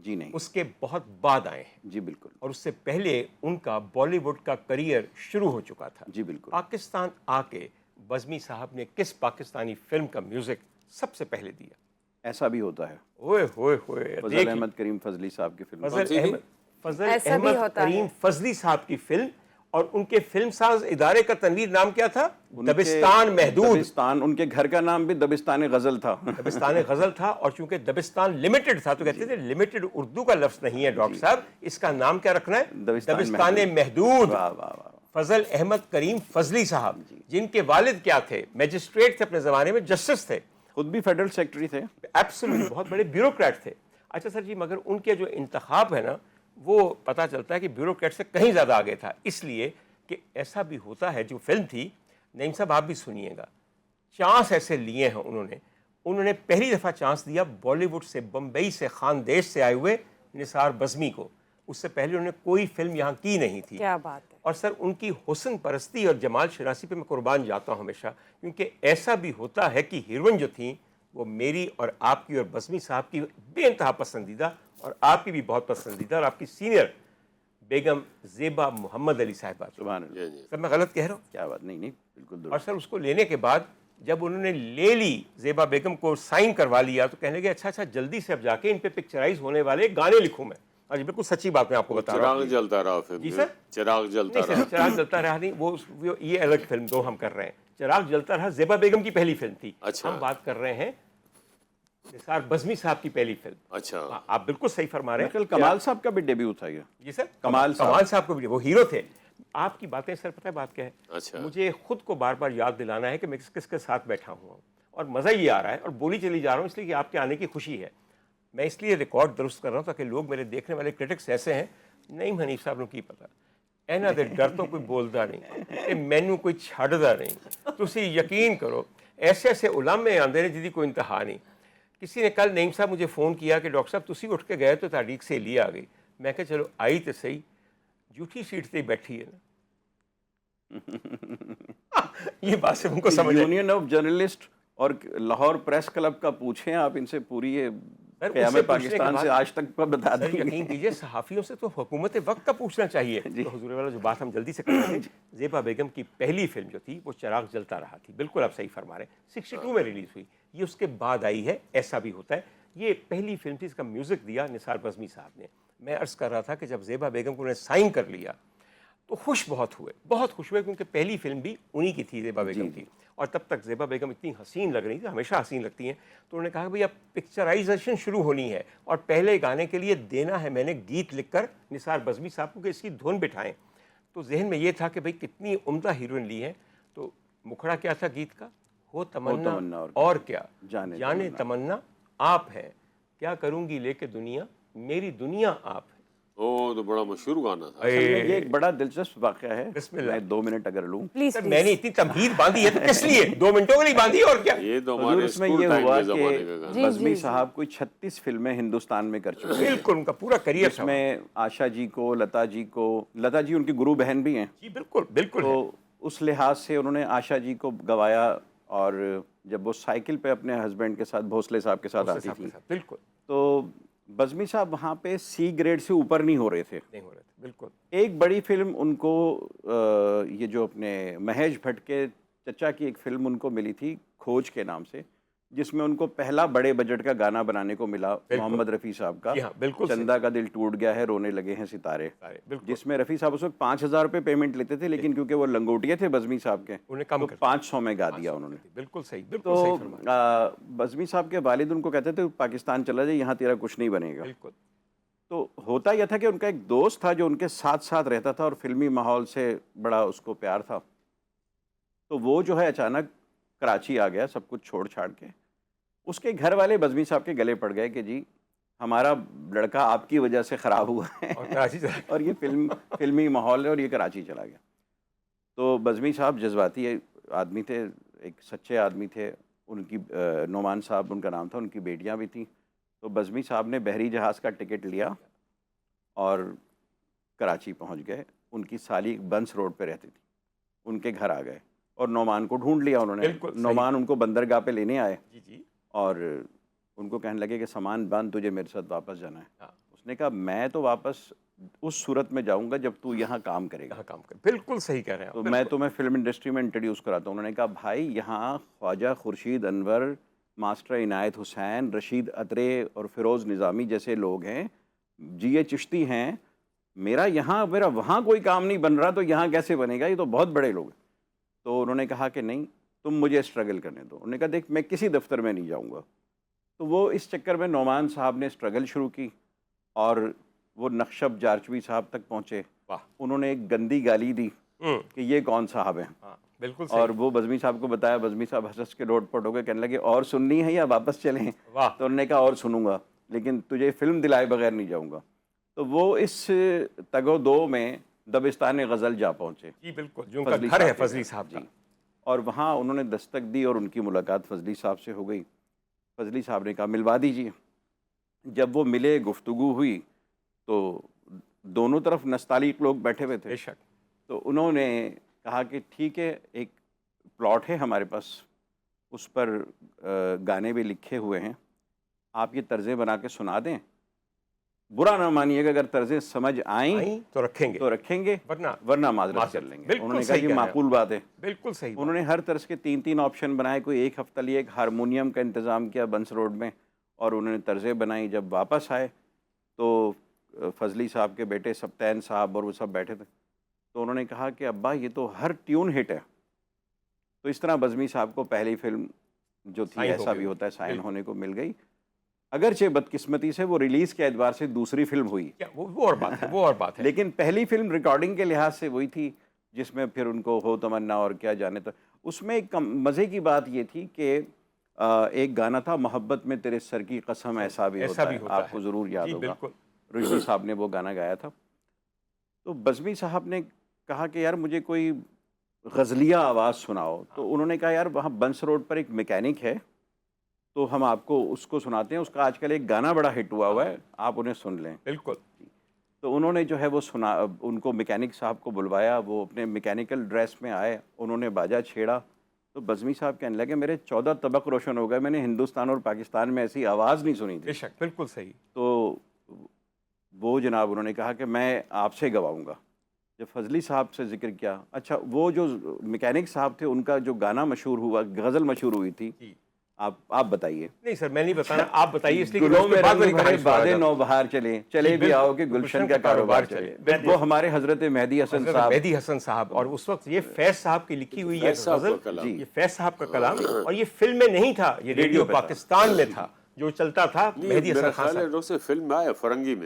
जी नहीं। उसके बहुत बाद आए हैं। जी बिल्कुल। और उससे पहले उनका बॉलीवुड का करियर शुरू हो चुका था। जी बिल्कुल। पाकिस्तान आके बज़मी साहब ने किस पाकिस्तानी फिल्म का म्यूजिक सबसे पहले दिया? ऐसा भी होता है। ओए होए होए, फजल अहमद करीम फजली साहब की फिल्म। फजल ऐसा भी अहमद होता करीम है। फजली साहब की फिल्म, और उनके फिल्म साज इदारे का तनवीर नाम क्या था? उनके दबिस्तान महदूद। दबिस्तान, उनके घर का नाम भी दबिस्तान गजल था। दबिस्तान गजल था, और चूंकि दबिस्तान लिमिटेड था तो कहते थे लिमिटेड उर्दू का लफ्ज नहीं है डॉक्टर साहब, इसका नाम क्या रखना है? दबिस्तान महदूद। वाह वाह वाह। फजल अहमद करीम फजली साहब, जिनके वालिद क्या थे? मैजिस्ट्रेट थे अपने जमाने में, जस्टिस थे, खुद भी फेडरल सेक्रेटरी थे। एब्सोल्युटली बहुत बड़े ब्यूरोक्रेट थे। अच्छा सर जी, मगर उनके जो इंतखाब है ना, वो पता चलता है कि ब्यूरोक्रेट से कहीं ज़्यादा आगे था। इसलिए कि ऐसा भी होता है, जो फिल्म थी, नईम साहब आप भी सुनिएगा, चांस ऐसे लिए हैं उन्होंने पहली दफ़ा चांस दिया बॉलीवुड से, बम्बई से, खानदेश से आए हुए निसार बज़मी को। उससे पहले उन्होंने कोई फिल्म यहाँ की नहीं थी। क्या बात है। और सर उनकी हुस्न परस्ती और जमाल शनासी पे मैं कुर्बान जाता हूँ हमेशा, क्योंकि ऐसा भी होता है कि हीरोइन जो थी वो मेरी और आपकी और बज़मी साहब की बेइंतहा पसंदीदा, और आपकी भी बहुत पसंदीदा, और आपकी सीनियर बेगम ज़ेबा मोहम्मद अली साहिबा। सुभान अल्लाह। सर मैं गलत कह रहा हूँ? क्या बात नहीं, बिल्कुल। और सर उसको लेने के बाद जब उन्होंने ले ली, ज़ेबा बेगम को साइन करवा लिया, तो कहने लगे अच्छा जल्दी से अब जाके इन पे पिक्चराइज होने वाले गाने लिखूँ मैं। अरे बिल्कुल सच्ची बात मैं आपको बता रहा हूँ। चिराग जलता रहा फिल्म। जी सर, चिराग जलता रहा। चिराग जलता रहा नहीं, वो ये अलग फिल्म दो हम कर रहे हैं। चिराग जलता रहा ज़ेबा बेगम की पहली फिल्म थी। अच्छा। हम बात कर रहे हैं निसार बज़मी साहब की पहली फिल्म। अच्छा, आप बिल्कुल सही फरमा रहे हैं। कमाल साहब का भी डेब्यू था ये। जी सर, कमाल साहब को भी, वो हीरो थे। आपकी बातें सर, पता है बात क्या है? अच्छा। मुझे खुद को बार बार याद दिलाना है कि मैं किसके साथ बैठा हुआ हूँ, और मज़ा ये आ रहा है, और बोली चली जा रहा हूँ इसलिए कि आपके आने की खुशी है। मैं इसलिए रिकॉर्ड दुरुस्त कर रहा हूँ ताकि लोग, मेरे देखने वाले क्रिटिक्स ऐसे हैं, नहीं हनीफ साहब ने की पता एना दे डर तो कोई बोलता नहीं, मैनू कोई छड़दा नहीं। तुसी यकीन करो, ऐसे ऐसे उलामे आंदे ने जिहदी कोई इंतहा नहीं। किसी ने कल नईम साहब मुझे फ़ोन किया कि डॉक्टर साहब तुसी उठ के गए तो तारीख से सहेली आ गई। मैं कहा चलो आई तो सही, झूठी सीट से बैठी है ना। ये बात से उनको समझ। यूनियन ऑफ जर्नलिस्ट और लाहौर प्रेस क्लब का पूछें आप इनसे, पूरी ये क़यामत पाकिस्तान से आज तक का बता देंगे। यकीन कीजिए, सहाफ़ियों से तो हुकूमत वक्त का पूछना चाहिए। तो हुजूर वाला जो बात हम जल्दी से कर रहे थे, ज़ेबा बेगम की पहली फिल्म जो थी वो चिराग जलता रहा थी। बिल्कुल आप सही फरमा रहे हैं, 62 में रिलीज़ हुई, ये उसके बाद आई है। ऐसा भी होता है, ये पहली फिल्म थी, इसका म्यूज़िक दिया निसार बज़मी साहब ने। मैं अर्ज़ कर रहा था कि जब ज़ेबा बेगम को उन्होंने साइन कर लिया तो खुश बहुत हुए, क्योंकि पहली फिल्म भी उन्हीं की थी, ज़ेबा बेगम की। और तब तक ज़ेबा बेगम इतनी हसीन लग रही थी, हमेशा हसीन लगती हैं। तो उन्होंने कहा कि भाई अब पिक्चराइजेशन शुरू होनी है, और पहले गाने के लिए देना है मैंने गीत लिखकर निसार बज़मी साहब को कि इसकी धुन बिठाएं। तो जहन में ये था कि भाई कितनी उम्दा हीरोइन ली है। तो मुखड़ा क्या था गीत का? हो तमन्ना और क्या, जाने तमन्ना आप है, क्या करूँगी लेके दुनिया, मेरी दुनिया आप है। ओ तो बड़ा मशहूर गाना था। ये एक बड़ा दिलचस्प वाक़या है। मैं 2 मिनट अगर लूँ प्लीज। मैंने इतनी तमहीद बांधी है तो किस लिए 2 मिनटों के लिए बांधी, और क्या? ये तो हमारे इसमें स्कूल ये टाइम हुआ के ज़माने का कि गाना। बज़मी साहब कोई 36 फिल्में हिंदुस्तान में कर चुके हैं। बिल्कुल, उनका पूरा करियर था। इसमें आशा जी को, लता जी उनकी गुरु बहन भी हैं। जी बिल्कुल बिल्कुल। तो उस लिहाज से उन्होंने आशा जी को गवाया, और जब वो साइकिल पे अपने हस्बैंड के साथ, भोसले साहब के साथ आती थी, बिल्कुल, तो बज़मी साहब वहाँ पे सी ग्रेड से ऊपर नहीं हो रहे थे। बिल्कुल। एक बड़ी फिल्म उनको ये जो अपने महेश भट्ट के चचा की एक फिल्म उनको मिली थी, खोज के नाम से, जिसमें उनको पहला बड़े बजट का गाना बनाने को मिला, मोहम्मद रफ़ी साहब का। हाँ, बिल्कुल। चंदा का दिल टूट गया है, रोने लगे हैं सितारे, जिसमें रफ़ी साहब उस वक्त 5,000 रुपये पेमेंट लेते थे, लेकिन क्योंकि वो लंगोटिया थे बज़मी साहब के, उन्हें कम, तो 500 में गा दिया उन्होंने। बिल्कुल सही। तो बज़मी साहब के वालिद उनको कहते थे पाकिस्तान चला जाए, यहाँ तेरा कुछ नहीं बनेगा। तो होता यह था कि उनका एक दोस्त था जो उनके साथ साथ रहता था, और फिल्मी माहौल से बड़ा उसको प्यार था। तो वो जो है अचानक कराची आ गया, सब कुछ छोड़ छाड़ के। उसके घर वाले बज़मी साहब के गले पड़ गए कि जी हमारा लड़का आपकी वजह से ख़राब हुआ है और ये फिल्मी माहौल है, और ये कराची चला गया। तो बज़मी साहब जज्बाती आदमी थे, एक सच्चे आदमी थे। उनकी नोमान साहब उनका नाम था, उनकी बेटियां भी थीं। तो बज़मी साहब ने बहरी जहाज़ का टिकट लिया और कराची पहुंच गए। उनकी साली बंस रोड पे रहती थी, उनके घर आ गए और नोमान को ढूंढ लिया उन्होंने। नोमान उनको बंदरगाह पे लेने आए और उनको कहने लगे कि सामान बांध, तुझे मेरे साथ वापस जाना है। उसने कहा मैं तो वापस उस सूरत में जाऊंगा जब तू यहाँ काम करेगा। कहाँ काम कर, बिल्कुल सही कह रहे हैं तो आप, मैं तुम्हें फिल्म इंडस्ट्री में इंट्रोड्यूस कराता हूँ। उन्होंने कहा भाई यहाँ ख्वाजा खुर्शीद अनवर, मास्टर इनायत हुसैन, रशीद अतरे और फिरोज़ निज़ामी जैसे लोग हैं, जी ए चिश्ती हैं, मेरा वहाँ कोई काम नहीं बन रहा तो यहाँ कैसे बनेगा, ये तो बहुत बड़े लोग हैं। तो उन्होंने कहा कि नहीं, तुम मुझे स्ट्रगल करने दो। उन्होंने कहा देख मैं किसी दफ्तर में नहीं जाऊँगा। तो वो इस चक्कर में नौमान साहब ने स्ट्रगल शुरू की और वो नक्शब जारचवी साहब तक पहुँचे। वाह, उन्होंने एक गंदी गाली दी कि ये कौन साहब हैं। हाँ, बिल्कुल सही। और वो बज़मी साहब को बताया, बज़मी साहब हंस के लोटपोट हो गए, कहने लगे और सुननी है या वापस चलें। वाह, तो उन्होंने कहा और सुनूंगा, लेकिन तुझे फिल्म दिलाए बगैर नहीं जाऊंगा। तो वो इस तगो दो में दबिस्तान गज़ल जा पहुँचे। जी बिल्कुल, जो उनका फजली घर है साहब के फजली घर। साहब का। जी। और वहाँ उन्होंने दस्तक दी और उनकी मुलाकात फजली साहब से हो गई। फजली साहब ने कहा मिलवा दीजिए। जब वो मिले, गुफ्तगू हुई, तो दोनों तरफ नस्तालीक लोग बैठे हुए थे। बेशक। तो उन्होंने कहा कि ठीक है, एक प्लॉट है हमारे पास, उस पर गाने भी लिखे हुए हैं, आप ये तर्ज़ें बना के सुना दें। बुरा ना मानिएगा, अगर तर्ज़ें समझ आईं तो रखेंगे, तो रखेंगे, वरना माजरत कर लेंगे। बिल्कुल उन्होंने कहा सही जी कह रहे हैं माकूल बात है। बिल्कुल सही बात। उन्होंने हर तर्ज के 3-3 ऑप्शन बनाए। कोई एक हफ्ता लिए, एक हारमोनियम का इंतज़ाम किया बंस रोड में, और उन्होंने तर्ज़ें बनाई। जब वापस आए तो फजली साहब के बेटे सब्तैन साहब और वो सब बैठे थे। तो उन्होंने कहा कि अब्बा ये तो हर ट्यून हिट है। तो इस तरह बज़मी साहब को पहली फिल्म जो थी, साइन हो ऐसा गई। भी होता है, साइन बिल्कुल। होने को मिल गई। अगरचे बदकिस्मती से वो रिलीज़ के एतबार से दूसरी फिल्म हुई, क्या वो और बात है, वो और बात है। लेकिन पहली फिल्म रिकॉर्डिंग के लिहाज से वही थी जिसमें फिर उनको हो तमन्ना और क्या जाने। तो उसमें एक मज़े की बात ये थी कि एक गाना था, मोहब्बत में तेरे सर की कसम ऐसा भी होता है, आपको ज़रूर याद जी होगा। बिल्कुल। रुजवी साहब ने वो गाना गाया था। तो बज़मी साहब ने कहा कि यार मुझे कोई गज़लिया आवाज़ सुनाओ। तो उन्होंने कहा यार वहाँ बंस रोड पर एक मैकेनिक है, तो हम आपको उसको सुनाते हैं, उसका आजकल एक गाना बड़ा हिट हुआ है, आप उन्हें सुन लें। बिल्कुल। तो उन्होंने जो है वो सुना, उनको मैकेनिक साहब को बुलवाया, वो अपने मैकेनिकल ड्रेस में आए, उन्होंने बाजा छेड़ा। तो बज़मी साहब कहने लगे मेरे 14 तबक रोशन हो गए, मैंने हिंदुस्तान और पाकिस्तान में ऐसी आवाज़ नहीं सुनी थी। बेशक, बिल्कुल सही। तो वो जनाब उन्होंने कहा कि मैं आपसे गवाऊंगा। जब फजली साहब से जिक्र किया, अच्छा वो जो मैकेनिक साहब थे उनका जो गाना मशहूर हुआ, गज़ल मशहूर हुई थी, जी। आप बताइए। नहीं सर, मैं नहीं बताना, आप बताइए, इसलिए कि गुलों उसके में बाद रंग मेरी भरे कहानी सुना बादे जाता। नौ बहार चले, चले जी, भी बिल्कुल। आओ कि गुलशन का कारोबार चले। वो हमारे हजरत मेहदी हसन हज़रत साहब, मेहदी हसन साहब, और उस वक्त ये फैज़ साहब की लिखी हुई ये फैज़ साहब का गज़ल, कलाम। ये फैज़ साहब का कलाम, और ये फिल्म में नहीं था, ये रेडियो पे था। पाकिस्तान में था, जो चलता था मेहदी मेरा हसन खान ख्याल साहब। है फिल्म में आया फरंगी में।